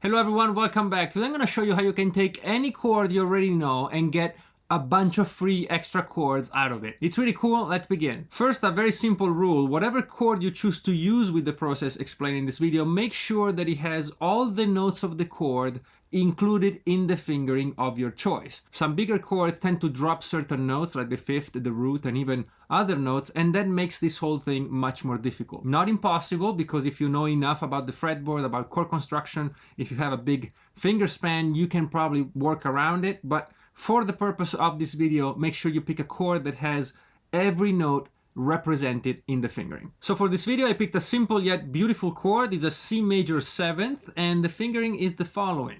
Hello everyone, welcome back. Today I'm going to show you how you can take any chord you already know and get a bunch of free extra chords out of it. It's really cool. Let's begin. First, a very simple rule. Whatever chord you choose to use with the process explained in this video, make sure that it has all the notes of the chord included in the fingering of your choice. Some bigger chords tend to drop certain notes like the fifth, the root, and even other notes, and that makes this whole thing much more difficult. Not impossible, because if you know enough about the fretboard, about chord construction, if you have a big finger span, you can probably work around it. But for the purpose of this video, make sure you pick a chord that has every note represented in the fingering. So for this video, I picked a simple yet beautiful chord. It's a C major 7th, and the fingering is the following.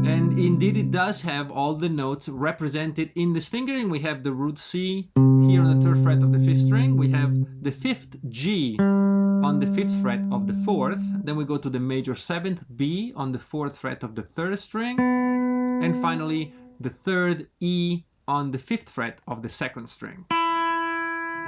And indeed, it does have all the notes represented in this fingering. We have the root C here on the 3rd fret of the 5th string. We have the 5th G on the 5th fret of the 4th. Then we go to the major 7th B on the 4th fret of the 3rd string. And finally, the 3rd E on the 5th fret of the 2nd string.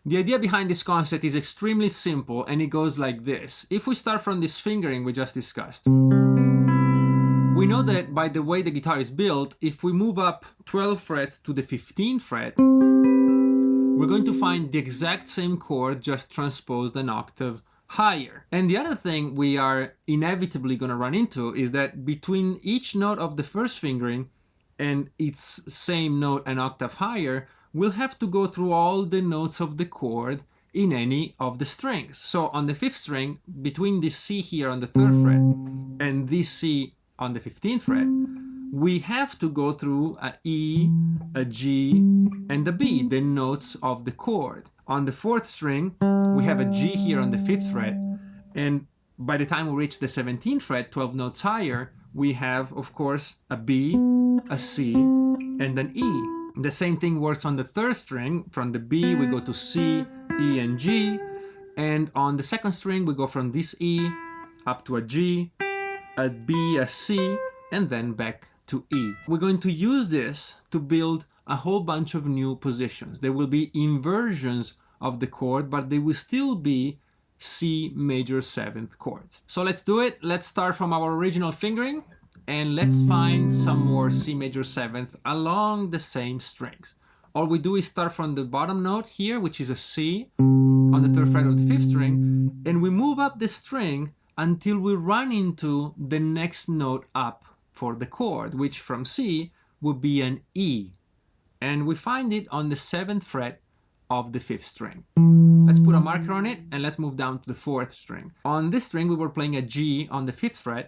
The idea behind this concept is extremely simple, and it goes like this. If we start from this fingering we just discussed, we know that by the way the guitar is built, if we move up 12 frets to the 15th fret, we're going to find the exact same chord, just transposed an octave higher. And the other thing we are inevitably going to run into is that between each note of the first fingering and its same note an octave higher, we'll have to go through all the notes of the chord in any of the strings. So on the 5th string, between this C here on the 3rd fret and this C on the 15th fret, we have to go through a E, a G, and a B, the notes of the chord. On the 4th string, we have a G here on the 5th fret, and by the time we reach the 17th fret, 12 notes higher, we have, of course, a B, a C, and an E. The same thing works on the 3rd string. From the B, we go to C, E, and G. And on the 2nd string, we go from this E up to a G, a B, a C, and then back to E. We're going to use this to build a whole bunch of new positions. There will be inversions of the chord, but they will still be C major 7th chords. So let's do it. Let's start from our original fingering and let's find some more C major 7th along the same strings. All we do is start from the bottom note here, which is a C on the 3rd fret of the 5th string, and we move up the string until we run into the next note up for the chord, which from C would be an E. And we find it on the 7th fret of the 5th string. Let's put a marker on it and let's move down to the 4th string. On this string we were playing a G on the 5th fret.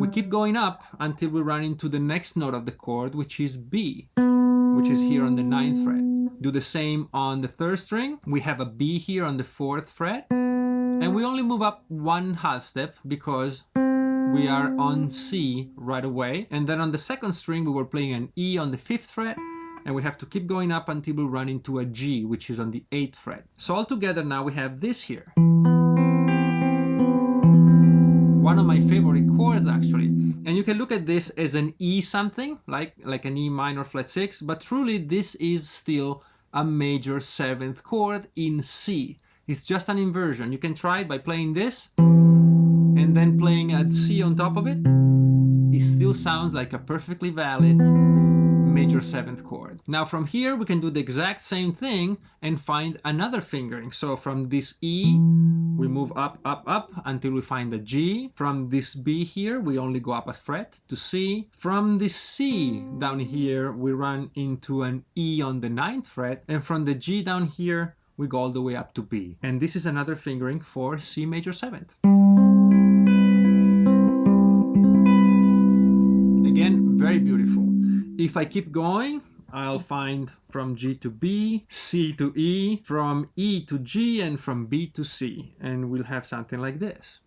We keep going up until we run into the next note of the chord, which is B, which is here on the 9th fret. Do the same on the 3rd string. We have a B here on the 4th fret, and we only move up 1/2 step because we are on C right away. And then on the 2nd string we were playing an E on the 5th fret, and we have to keep going up until we run into a G, which is on the 8th fret. So all together now we have this here. One of my favorite chords, actually. And you can look at this as an E something, like an E minor flat 6, but truly this is still a major 7th chord in C. It's just an inversion. You can try it by playing this and then playing a C on top of it. It still sounds like a perfectly valid major 7th chord. Now from here we can do the exact same thing and find another fingering. So from this E we move up, up, up until we find a G. From this B here we only go up a fret to C. From this C down here we run into an E on the 9th fret, and from the G down here we go all the way up to B. And this is another fingering for C major 7th. Again, very beautiful. If I keep going, I'll find from G to B, C to E, from E to G, and from B to C. And we'll have something like this.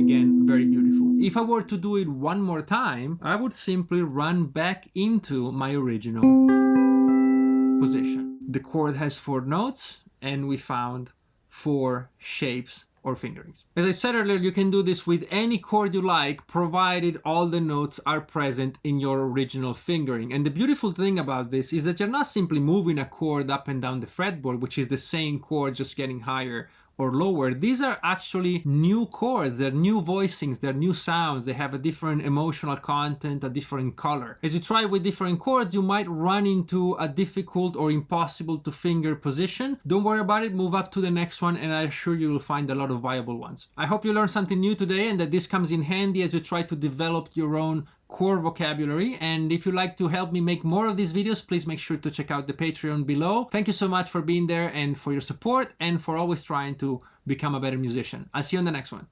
Again, very beautiful. If I were to do it one more time, I would simply run back into my original position. The chord has 4 notes, and we found 4 shapes or fingerings. As I said earlier, you can do this with any chord you like, provided all the notes are present in your original fingering. And the beautiful thing about this is that you're not simply moving a chord up and down the fretboard, which is the same chord just getting higher or lower, these are actually new chords, they're new voicings, they're new sounds, they have a different emotional content, a different color. As you try with different chords, you might run into a difficult or impossible to finger position. Don't worry about it, move up to the next one, and I assure you will find a lot of viable ones. I hope you learned something new today and that this comes in handy as you try to develop your own chord vocabulary. And if you'd like to help me make more of these videos, please make sure to check out the Patreon below. Thank you so much for being there and for your support and for always trying to become a better musician. I'll see you on the next one.